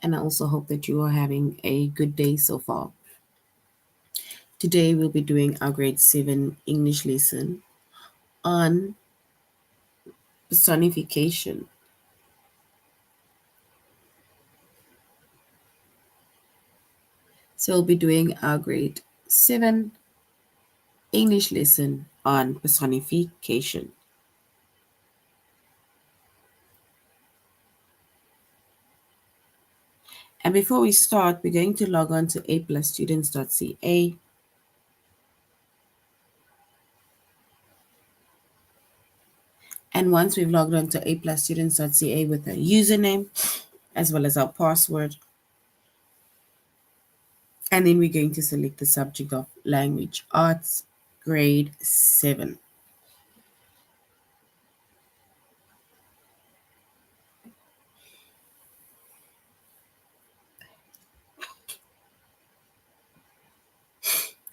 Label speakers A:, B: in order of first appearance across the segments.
A: and I also hope that you are having a good day so far. Today we'll be doing our grade 7 English lesson on personification. So we'll be doing our grade 7 English lesson on personification. And before we start, we're going to log on to aplusstudents.ca. And once we've logged on to aplusstudents.ca with our username as well as our password, and then we're going to select the subject of language arts, grade 7.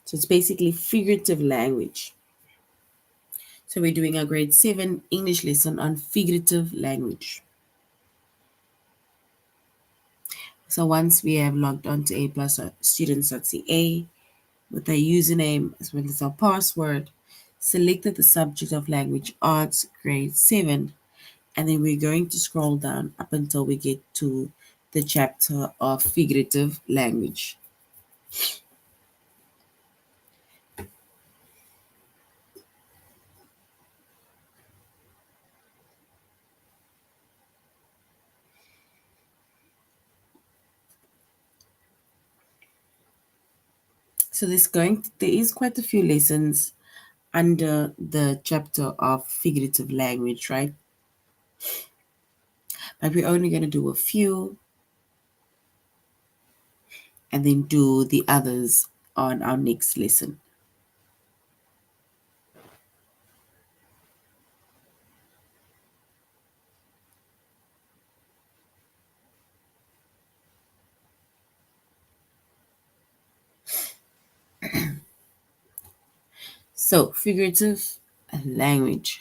A: So it's basically figurative language. So we're doing our grade 7 English lesson on figurative language. So once we have logged on to aplusstudents.ca with our username as well as our password, selected the subject of language arts, grade 7, and then we're going to scroll down up until we get to the chapter of figurative language. So there is quite a few lessons under the chapter of figurative language, right? But we're only going to do a few and then do the others on our next lesson. So, figurative language.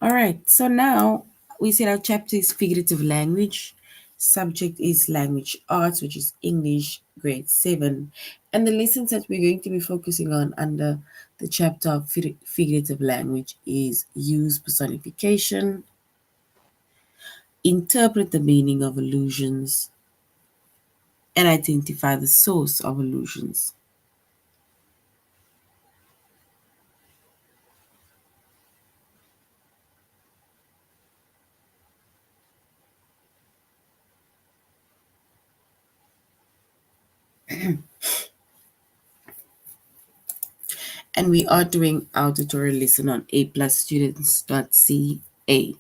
A: All right, so now we said our chapter is figurative language. Subject is language arts, which is English, grade 7. And the lessons that we're going to be focusing on under the chapter of figurative language is use personification, interpret the meaning of allusions, and identify the source of allusions. And we are doing our tutorial lesson on aplusstudents.ca.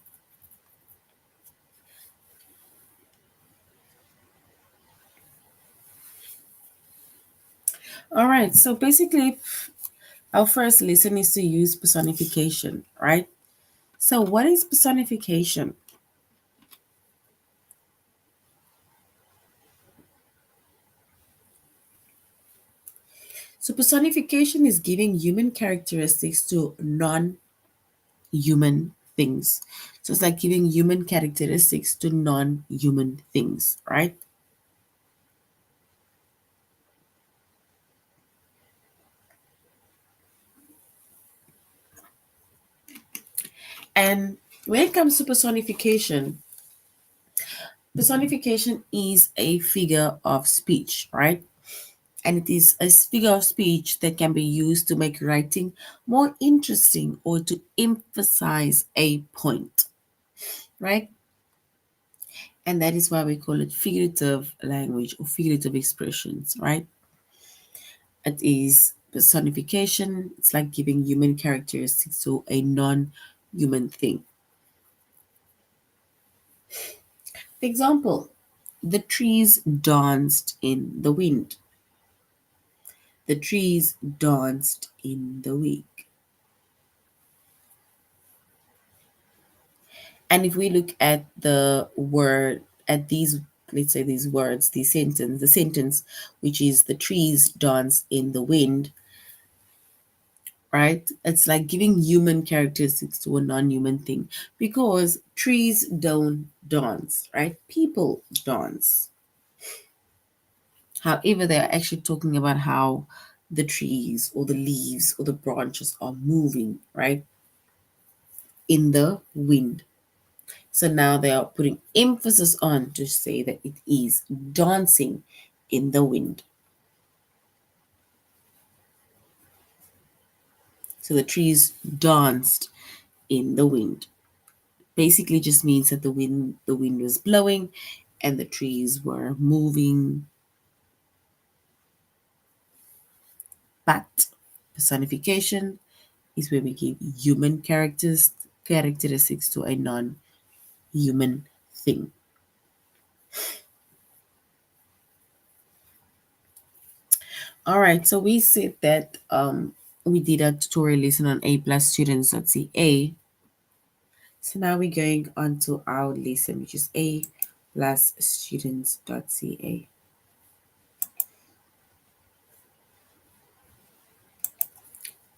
A: All right, so basically, our first lesson is to use personification, right? So, what is personification? So, personification is giving human characteristics to non human things. So, it's like giving human characteristics to non human things, right? And when it comes to personification is a figure of speech, right? And it is a figure of speech that can be used to make writing more interesting or to emphasize a point, right? And that is why we call it figurative language or figurative expressions, right? It is personification. It's like giving human characteristics to a non-human thing. For example, the trees danced in the wind. The trees danced in the wind. And if we look at these, let's say these words, the sentence, which is the trees dance in the wind, right? It's like giving human characteristics to a non-human thing because trees don't dance, right? People dance. However, they're actually talking about how the trees or the leaves or the branches are moving, right? In the wind. So now they are putting emphasis on to say that it is dancing in the wind. So the trees danced in the wind. Basically just means that the wind was blowing and the trees were moving. But personification is where we give human characteristics to a non-human thing. All right, so we said that we did a tutorial lesson on A plus students.ca. So now we're going on to our lesson, which is A plus students.ca.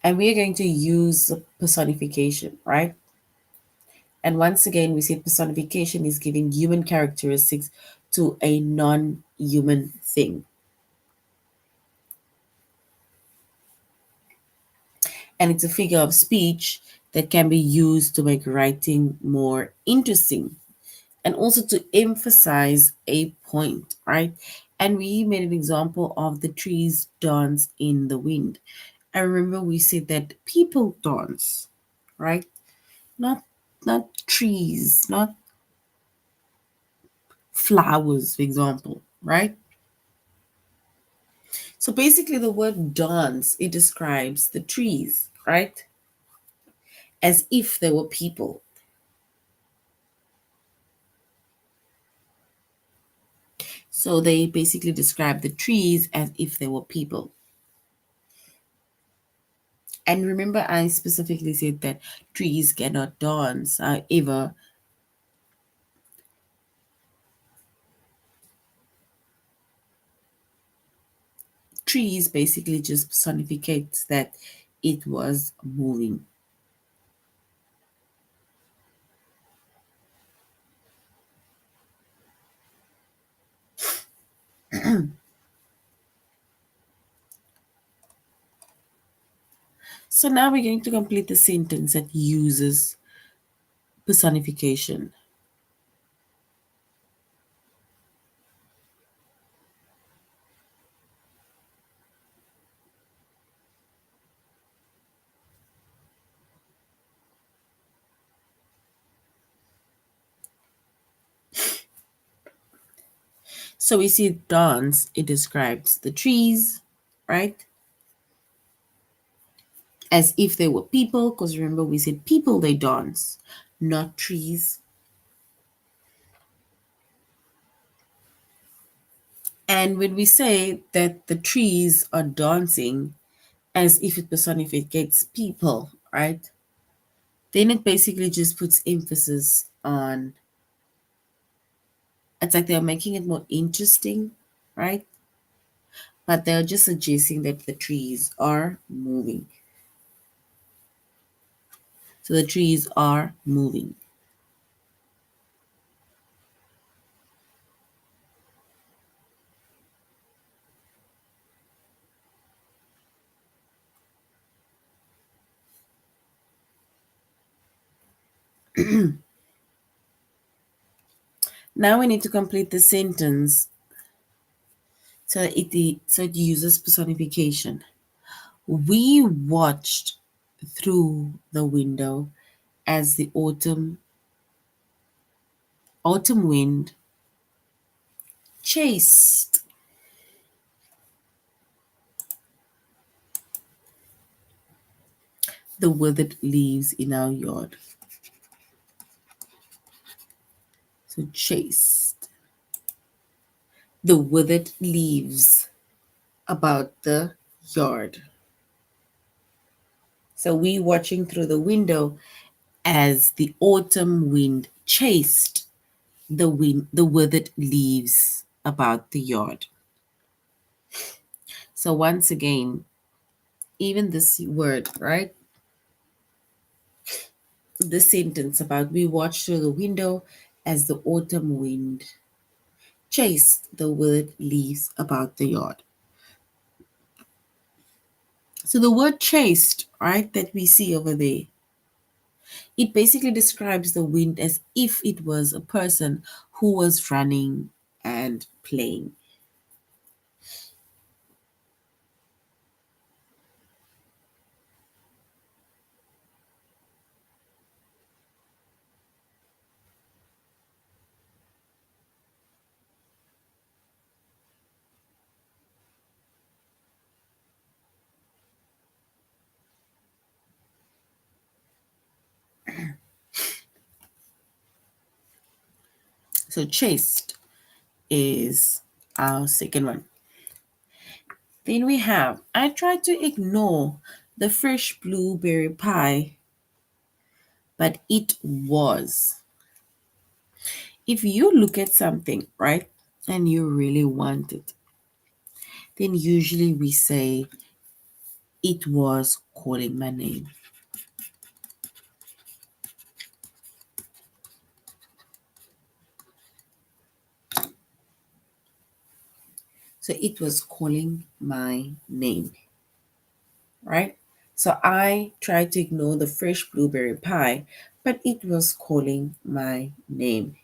A: And we are going to use personification, right? And once again, we said personification is giving human characteristics to a non human thing. And it's a figure of speech that can be used to make writing more interesting and also to emphasize a point, right? And we made an example of the trees dance in the wind. I remember we said that people dance, right? Not not trees, not flowers, for example, right? So basically the word dance, it describes the trees, right? As if they were people. So they basically describe the trees as if they were people. And remember, I specifically said that trees cannot dance. However, trees basically just personificates that it was moving. So now we're going to complete the sentence that uses personification. So we see dance, it describes the trees, right? As if they were people, because remember we said people they dance, not trees. And when we say that the trees are dancing as if it personificates people, right? Then it basically just puts emphasis on it's like they're making it more interesting, right? But they're just suggesting that the trees are moving. So the trees are moving. Now we need to complete the sentence so it uses personification. We watched through the window as the autumn wind chased the withered leaves in our yard. So chased the withered leaves about the yard. So we watching through the window as the autumn wind chased the withered leaves about the yard. So once again, even this word, right? The sentence about we watched through the window as the autumn wind chased the withered leaves about the yard. So the word chased, right, that we see over there, it basically describes the wind as if it was a person who was running and playing. So chased is our second one. Then we have I tried to ignore the fresh blueberry pie, but it was. If you look at something, right, and you really want it, then usually we say it was calling my name. So it was calling my name, right? So I tried to ignore the fresh blueberry pie, but it was calling my name.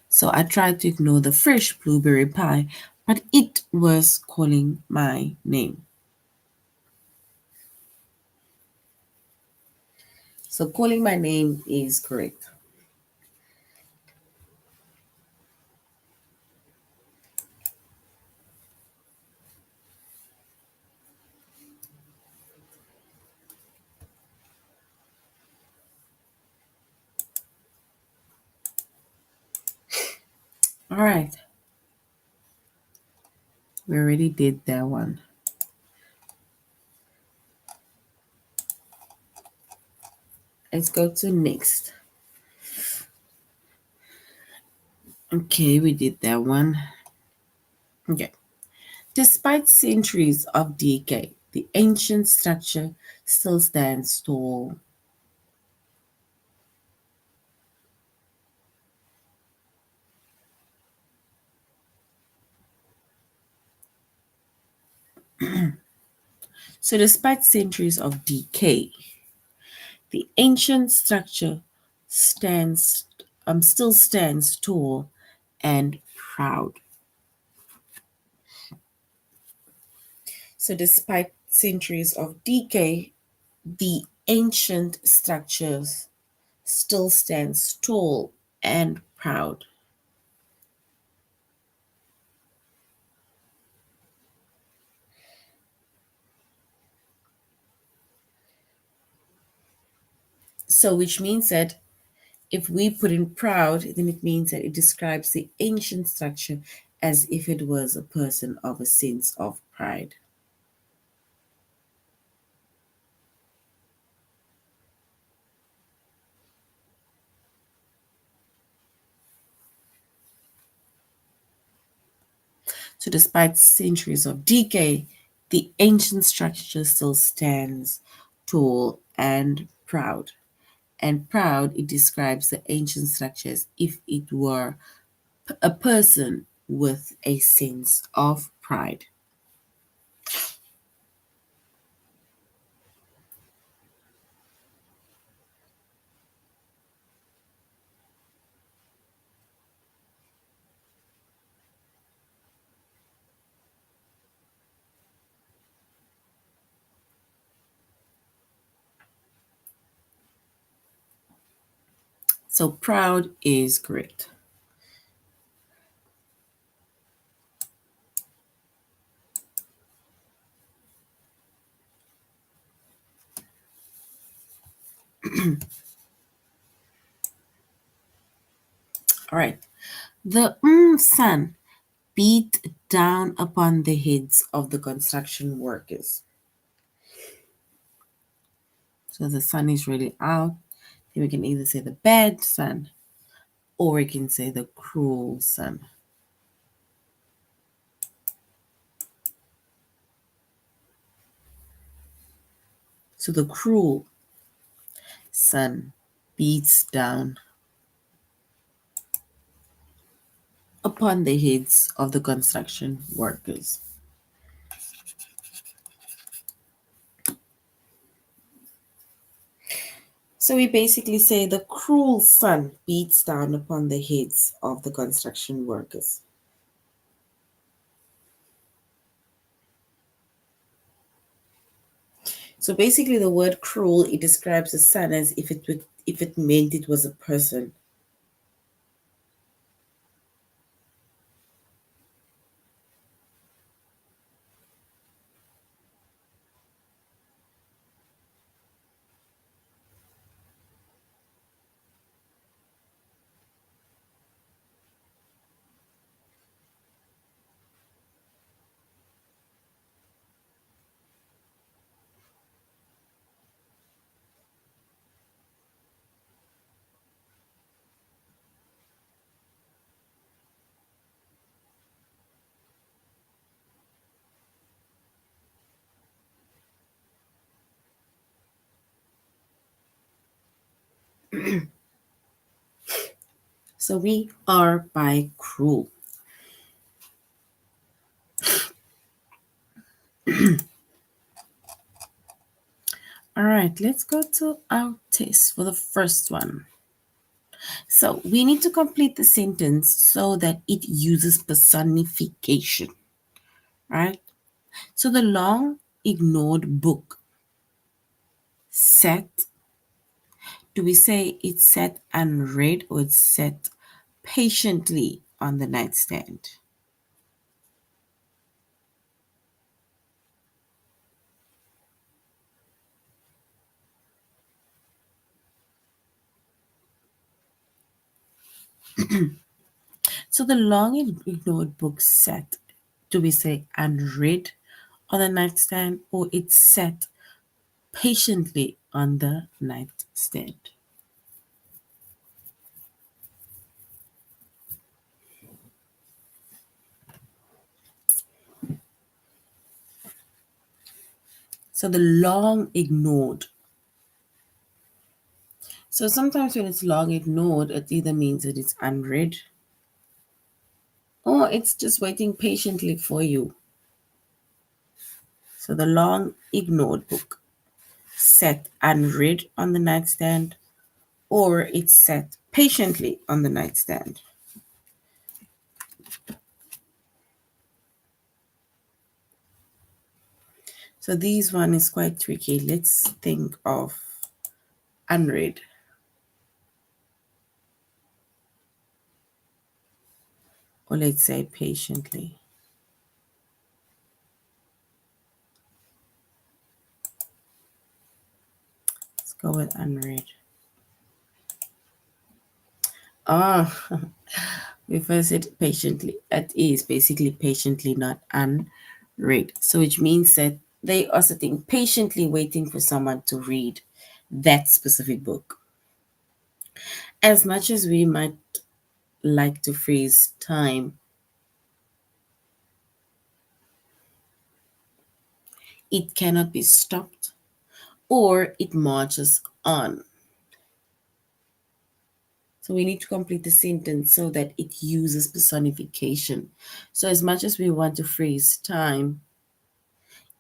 A: So I tried to ignore the fresh blueberry pie, but it was calling my name. So calling my name is correct. All right, we already did that one. Let's go to next. Okay, we did that one. Okay. Despite centuries of decay, the ancient structure still stands tall. So, despite centuries of decay, the ancient structure stands still stands tall and proud. So, despite centuries of decay, the ancient structures still stands tall and proud. So, which means that if we put in proud, then it means that it describes the ancient structure as if it was a person of a sense of pride. So, despite centuries of decay, the ancient structure still stands tall and proud. And proud, it describes the ancient structure as if it were a person with a sense of pride. So, proud is correct. All right. The sun beat down upon the heads of the construction workers. So the sun is really out. Then we can either say the bad sun or we can say the cruel sun. So the cruel sun beats down upon the heads of the construction workers. So we basically say the cruel sun beats down upon the heads of the construction workers. So basically the word cruel, it describes the sun as if it meant it was a person. So we are by cruel. All right, let's go to our test for the first one. So we need to complete the sentence so that it uses personification, right? So the long ignored book sat, do we say it sat unread or it sat patiently on the nightstand? So the long ignored book sat, do we say unread on the nightstand or it sat patiently on the nightstand? So the long ignored. So sometimes when it's long ignored, it either means that it's unread or it's just waiting patiently for you. So the long ignored book sat unread on the nightstand or it sat patiently on the nightstand. So this one is quite tricky. Let's think of unread. Or let's say patiently. Let's go with unread. Ah, we first said patiently. It is basically patiently, not unread. So which means that they are sitting patiently waiting for someone to read that specific book. As much as we might like to freeze time, it cannot be stopped or it marches on. So we need to complete the sentence so that it uses personification. So as much as we want to freeze time,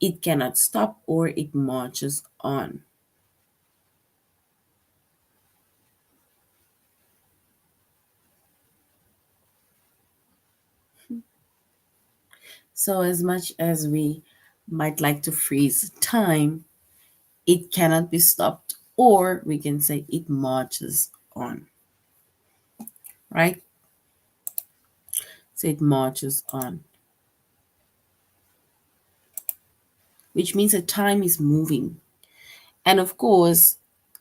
A: it cannot stop or it marches on. So as much as we might like to freeze time, it cannot be stopped or we can say it marches on. Right? So it marches on. Which means that time is moving. And of course,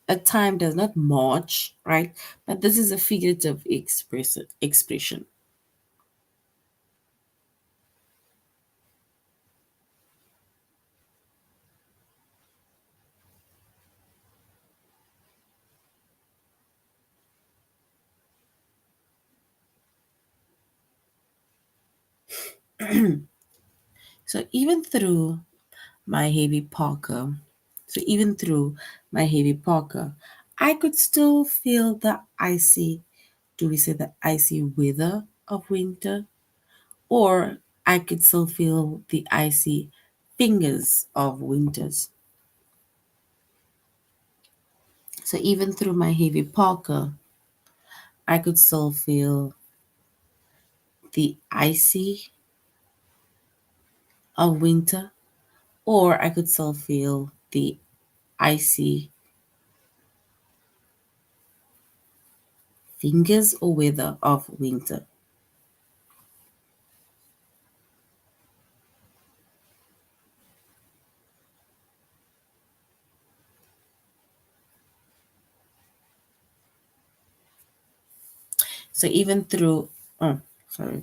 A: a time does not march, right? But this is a figurative expression. So even through my heavy parka, so even through my heavy parka, I could still feel the icy, do we say the icy weather of winter? Or I could still feel the icy fingers of winters. So even through my heavy parka, I could still feel the icy of winter, or I could still feel the icy fingers or weather of winter. So even through, oh, sorry.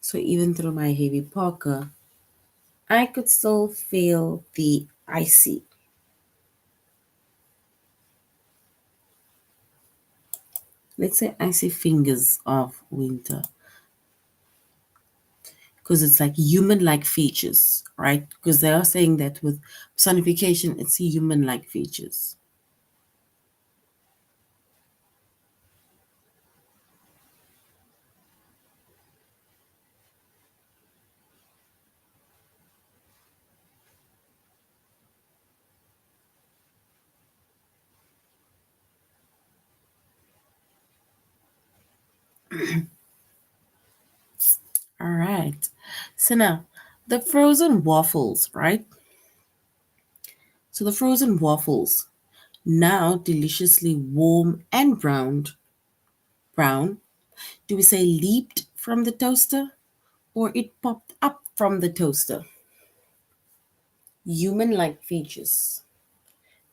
A: So even through my heavy parka, I could still feel the icy, let's say icy fingers of winter. Because it's like human like features, right? Because they are saying that with personification, it's human like features. All right. So now, the frozen waffles, right? So the frozen waffles, now deliciously warm and brown, do we say leaped from the toaster or it popped up from the toaster? Human like features.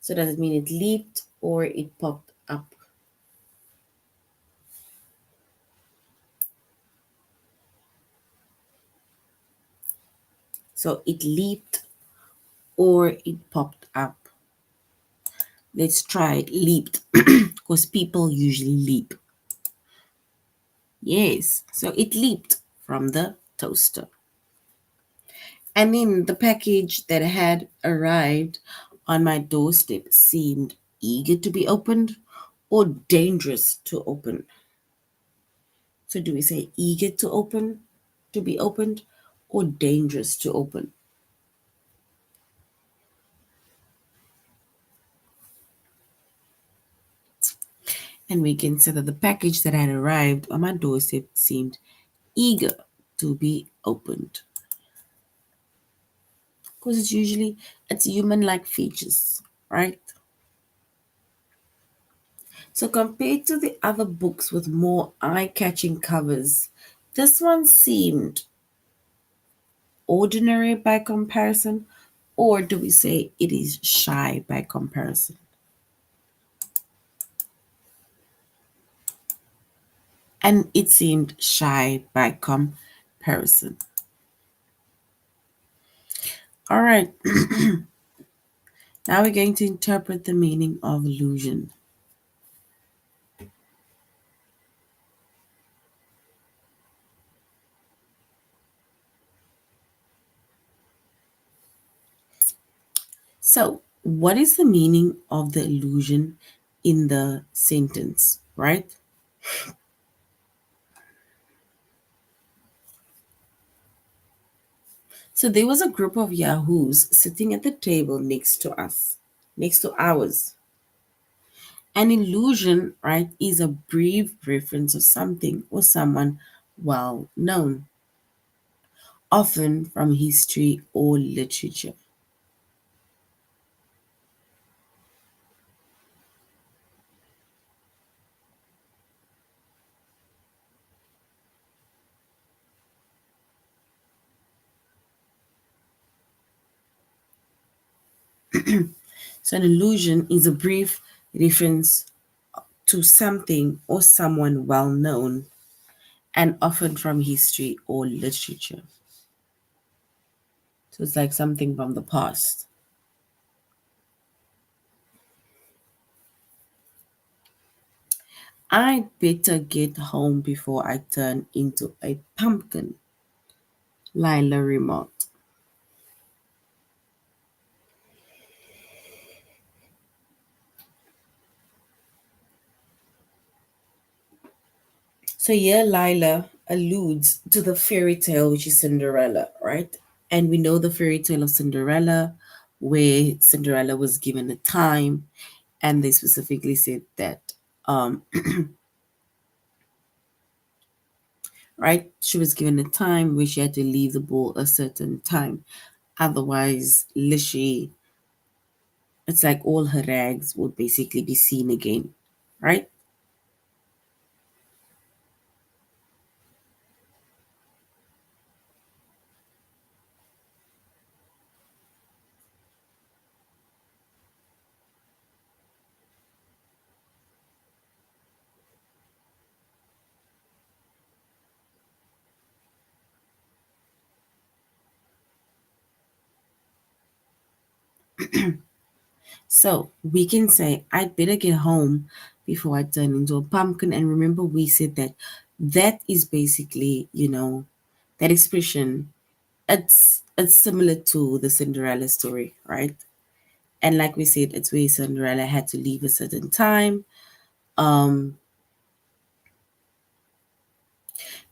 A: So does it mean it leaped or it popped up? So it leaped or it popped up. Let's try it. Leaped. Because people usually leap. Yes. So it leaped from the toaster. And then the package that had arrived on my doorstep seemed eager to be opened or dangerous to open. So do we say eager to open, to be opened, or dangerous to open? And we can say that the package that had arrived on my doorstep seemed eager to be opened. Because it's human like features, right? So compared to the other books with more eye-catching covers, this one seemed ordinary by comparison, or do we say it is shy by comparison? And it seemed shy by comparison. All right, now we're going to interpret the meaning of illusion. So, what is the meaning of the illusion in the sentence, right? So, there was a group of yahoos sitting at the table next to us, next to ours. An illusion, right, is a brief reference of something or someone well known, often from history or literature. So, an illusion is a brief reference to something or someone well known and often from history or literature. So, it's like something from the past. I'd better get home before I turn into a pumpkin, Lila remarked. So here Lila alludes to the fairy tale which is Cinderella, right? And we know the fairy tale of Cinderella, where Cinderella was given a time, and they specifically said that, um, right, she was given a time where she had to leave the ball a certain time. Otherwise, literally, it's like all her rags would basically be seen again, right? So we can say, I'd better get home before I turn into a pumpkin. And remember, we said that that is basically, that expression, it's similar to the Cinderella story, right? And like we said, it's where Cinderella had to leave a certain time um,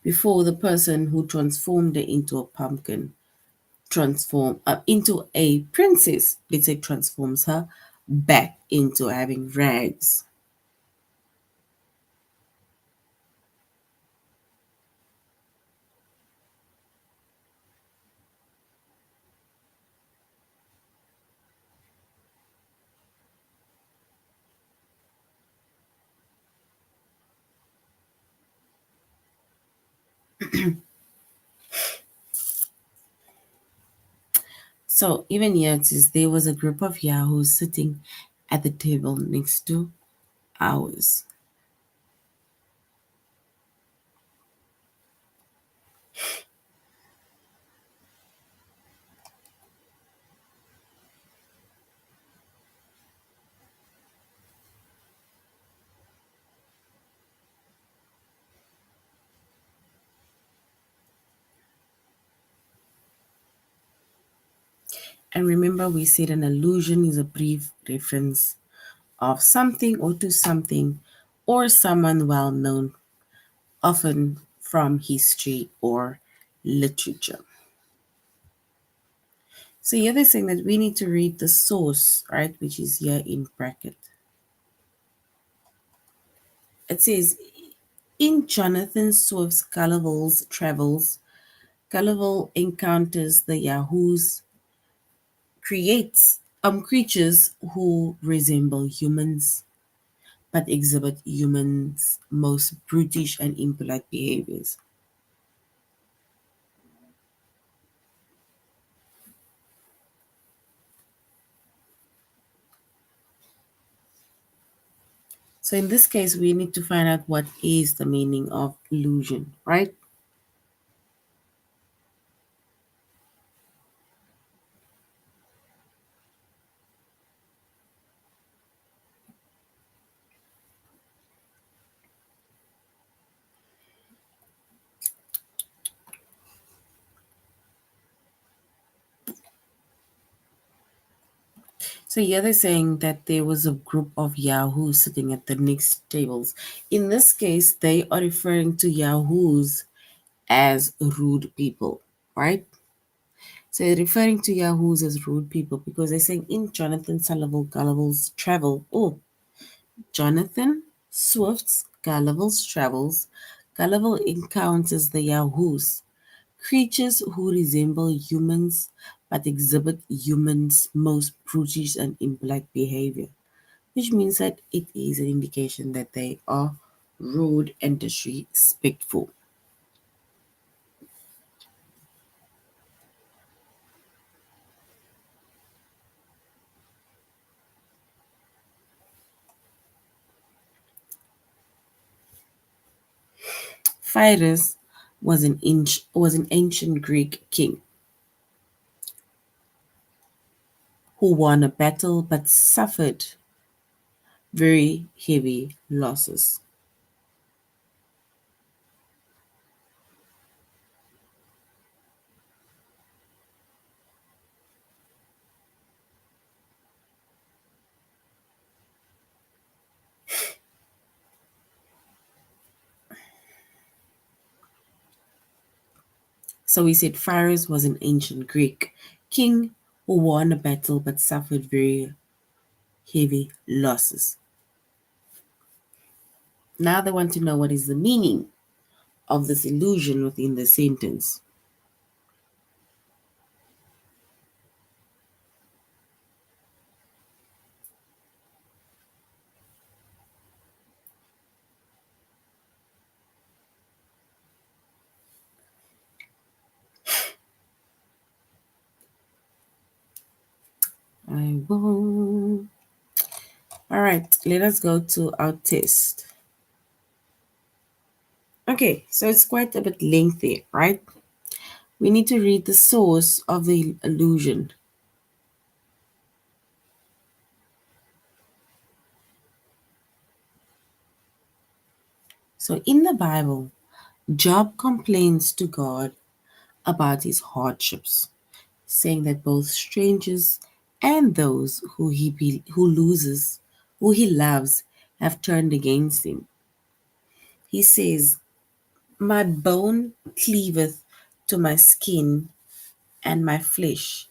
A: before the person who transformed her into a pumpkin transform into a princess, let's say, transforms her back into having rags. So even here it says there was a group of yahoos sitting at the table next to ours. And remember, we said an allusion is a brief reference of something or to something or someone well known, often from history or literature. So here they're saying that we need to read the source, right, which is here in bracket. It says, in Jonathan Swift's Gulliver's Travels, Gulliver encounters the Yahoos, creates creatures who resemble humans but exhibit humans' most brutish and impolite behaviors. So in this case, we need to find out what is the meaning of illusion, right? So here they're saying that there was a group of yahoos sitting at the next tables. In this case, they are referring to yahoos as rude people, right? So they're referring to yahoos as rude people because they're saying in Jonathan Sullivan Gulliver's Travel. Oh, Jonathan Swift's Gulliver's Travels. Gulliver encounters the yahoos, creatures who resemble humans but exhibit humans' most brutish and impolite behavior, which means that it is an indication that they are rude and disrespectful. Pyrrhus was an ancient Greek king who won a battle but suffered very heavy losses. So we said Pharos was an ancient Greek king who won a battle but suffered very heavy losses. Now they want to know what is the meaning of this illusion within the sentence. I will. All right, let us go to our test. Okay, so it's quite a bit lengthy, right? We need to read the source of the illusion. So in the Bible, Job complains to God about his hardships, saying that both strangers and those who he loves, have turned against him. He says, "My bone cleaveth to my skin and my flesh,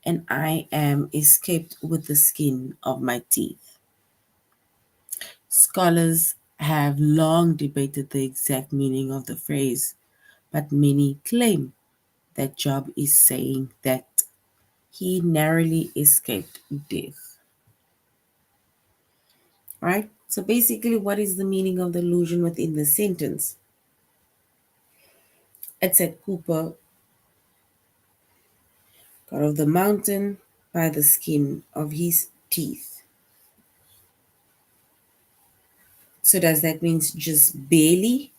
A: and I am escaped with the skin of my teeth." Scholars have long debated the exact meaning of the phrase, but many claim that Job is saying that he narrowly escaped death. Right? So basically, what is the meaning of the illusion within the sentence? It said Cooper got off the mountain by the skin of his teeth. So does that mean just barely,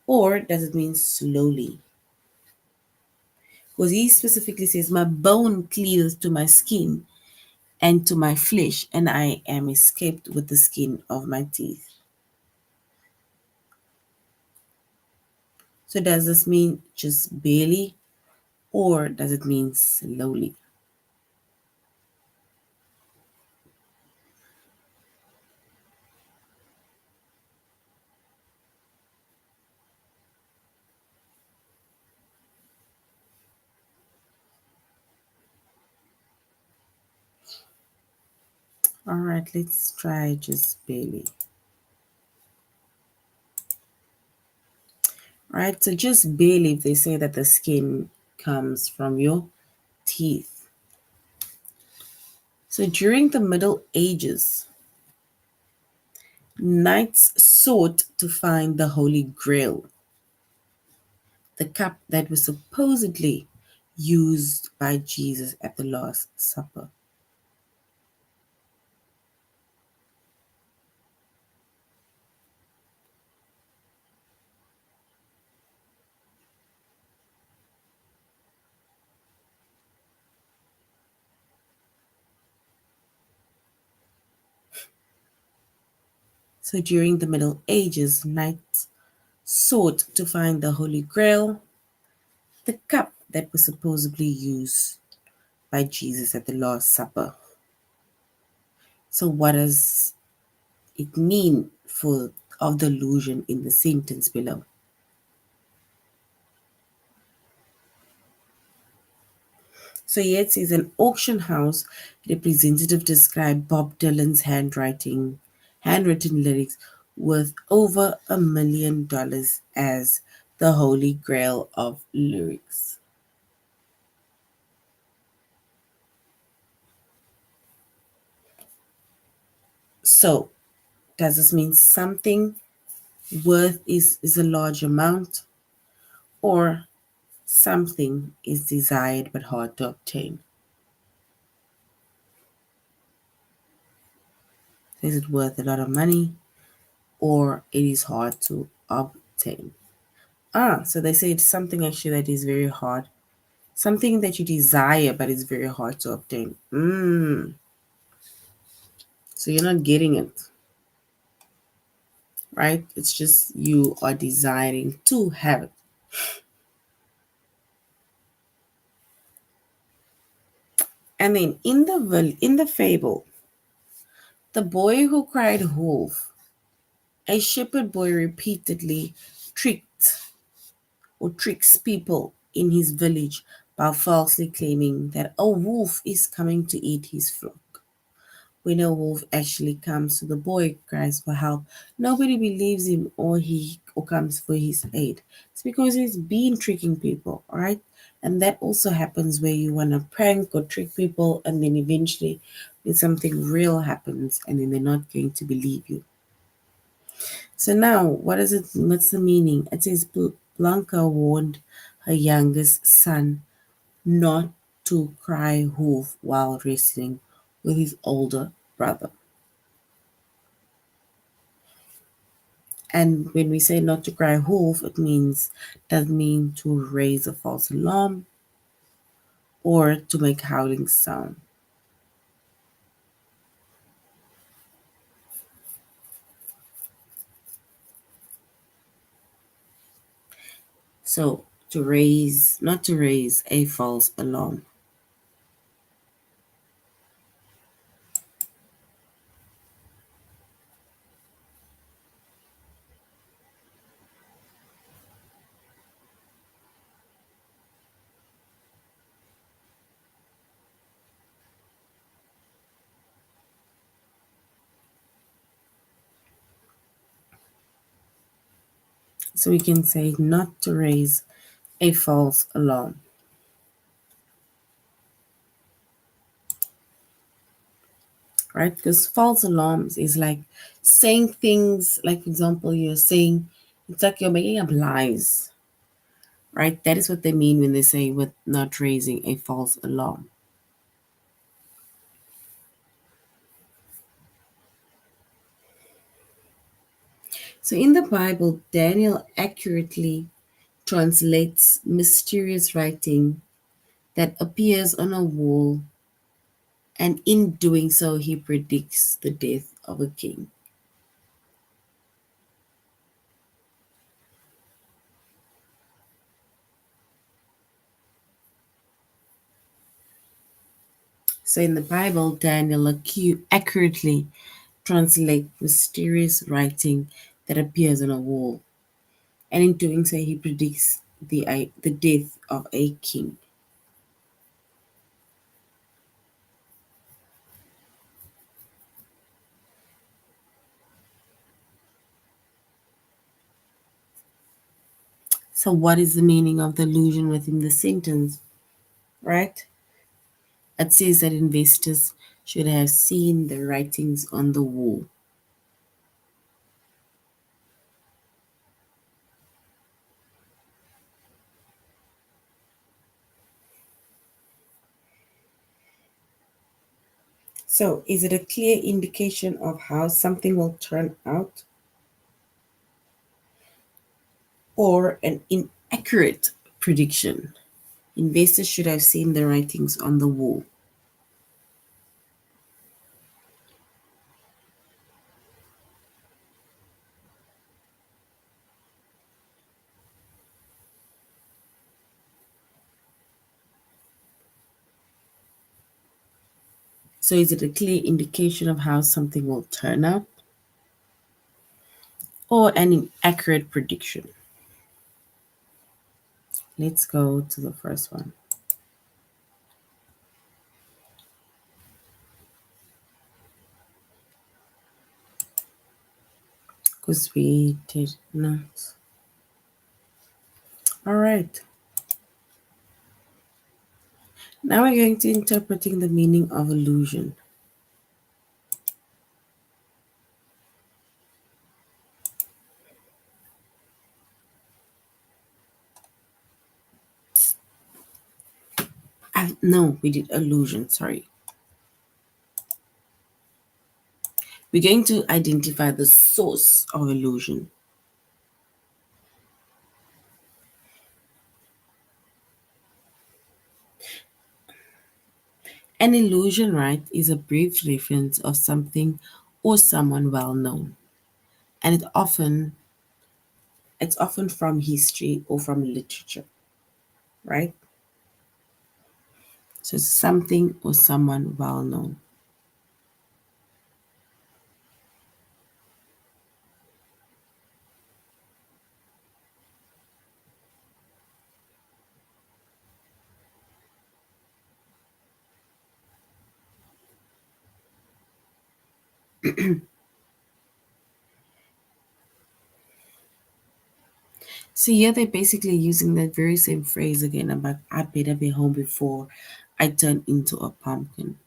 A: or does it mean slowly? Because he specifically says, "My bone cleaves to my skin and to my flesh, and I am escaped with the skin of my teeth." So does this mean just barely, or does it mean slowly? All right, let's try just barely. Right, so just barely, if they say that the skin comes from your teeth. So during the Middle Ages, knights sought to find the Holy Grail, the cup that was supposedly used by Jesus at the Last Supper. So during the Middle Ages, knights sought to find the Holy Grail, the cup that was supposedly used by Jesus at the Last Supper. So what does it mean for of the illusion in the sentence below? So here it says an auction house representative described Bob Dylan's handwritten lyrics worth over $1 million as the holy grail of lyrics. So does this mean something worth is a large amount, or something is desired but hard to obtain? Is it worth a lot of money, or it is hard to obtain? So they say it's something actually that is very hard, something that you desire but is very hard to obtain. So you're not getting it, right? It's just you are desiring to have it. And then in the fable, the boy who cried wolf, a shepherd boy repeatedly tricked or tricks people in his village by falsely claiming that a wolf is coming to eat his flock. When a wolf actually comes to the boy, cries for help, nobody believes him or comes for his aid. It's because he's been tricking people, right? And that also happens where you want to prank or trick people, and then eventually, when something real happens, and then they're not going to believe you. So now, what is it? What's the meaning? It says Blanca warned her youngest son not to cry wolf while wrestling with his older brother. And when we say not to cry wolf, it means doesn't mean to raise a false alarm or to make howling sound. So to raise, not to raise a false alarm. So we can say not to raise a false alarm, right? Because false alarms is like saying things, like, for example, you're saying, it's like you're making up lies, right? That is what they mean when they say with not raising a false alarm. So in the Bible, Daniel accurately translates mysterious writing that appears on a wall, and in doing so, he predicts the death of a king. So in the Bible, Daniel accurately translates mysterious writing that appears on a wall, and in doing so, he predicts the death of a king. So, what is the meaning of the allusion within the sentence, right? It says that investors should have seen the writings on the wall. So, is it a clear indication of how something will turn out, or an inaccurate prediction? Investors should have seen the writings on the wall. So, is it a clear indication of how something will turn out, or an inaccurate prediction? Let's go to the first one. Because we did not. All right. Now we're going to interpreting the meaning of illusion. No, we did illusion. Sorry. We're going to identify the source of illusion. An illusion, right, is a brief reference of something or someone well known, and it's often from history or from literature, right? So it's something or someone well known. So yeah, they're basically using that very same phrase again about I better be home before I turn into a pumpkin.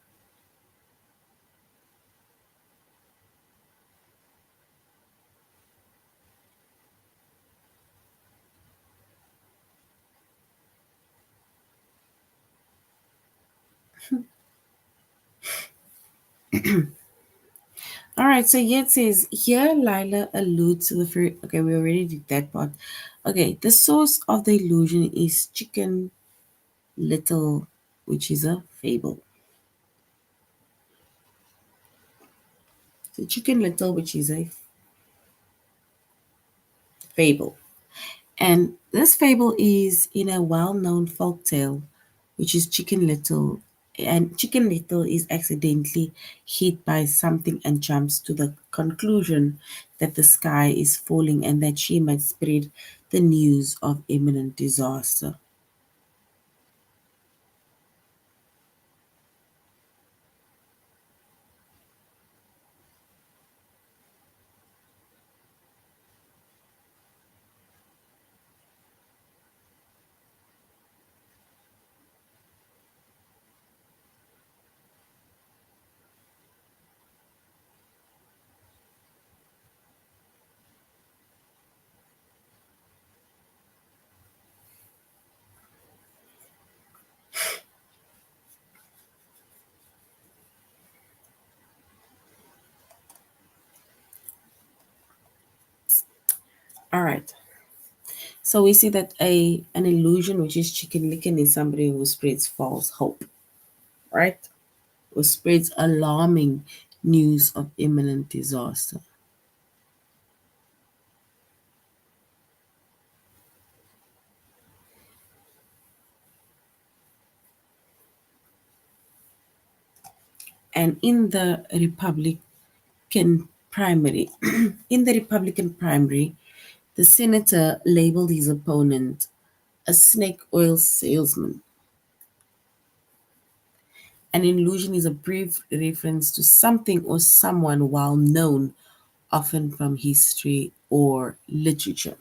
A: All right, so yeah, it says here Lila alludes to the very okay, we already did that part. Okay, the source of the illusion is Chicken Little, which is a fable. So Chicken Little, which is a fable. And this fable is in a well-known folk tale, which is Chicken Little. And Chicken Little is accidentally hit by something and jumps to the conclusion that the sky is falling and that she might spread the news of imminent disaster. All right. So we see that a an illusion, which is chicken licken, is somebody who spreads false hope, right? Who spreads alarming news of imminent disaster. And primary, in the Republican primary, the senator labeled his opponent a snake oil salesman. An illusion is a brief reference to something or someone well known, often from history or literature.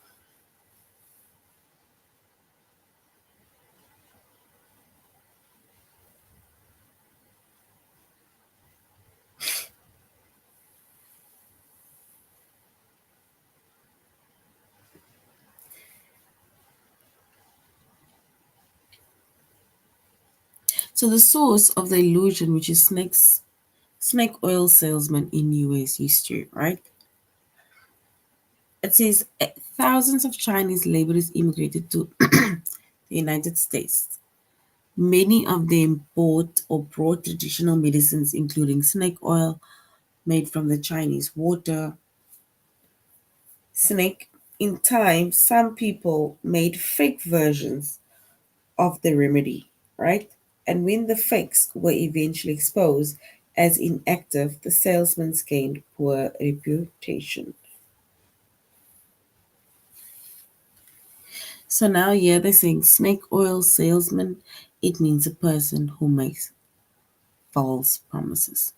A: So the source of the illusion, which is snake oil salesman in US history, right? It says thousands of Chinese laborers immigrated to the United States. Many of them bought or brought traditional medicines, including snake oil made from the Chinese water snake. In time, some people made fake versions of the remedy, right? And when the fakes were eventually exposed as inactive, the salesmen gained poor reputation. So now, yeah, they're saying snake oil salesman, it means a person who makes false promises.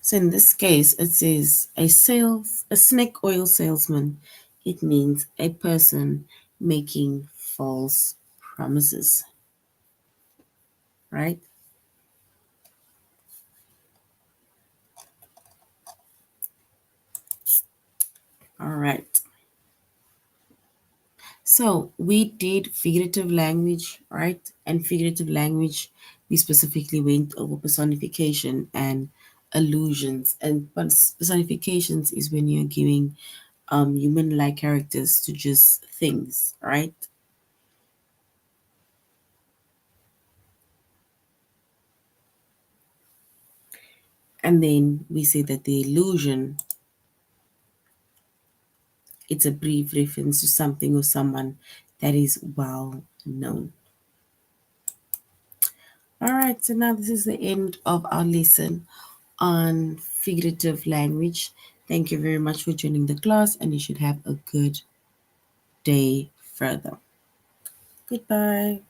A: So in this case, it says a snake oil salesman. It means a person making false promises, right? All right. So we did figurative language, right? And figurative language, we specifically went over personification and allusions. And personifications is when you're giving human-like characters to just things, right? And then we say that the illusion It's a brief reference to something or someone that is well known. All right, so now this is the end of our lesson on figurative language. Thank you very much for joining the class, and you should have a good day further. Goodbye.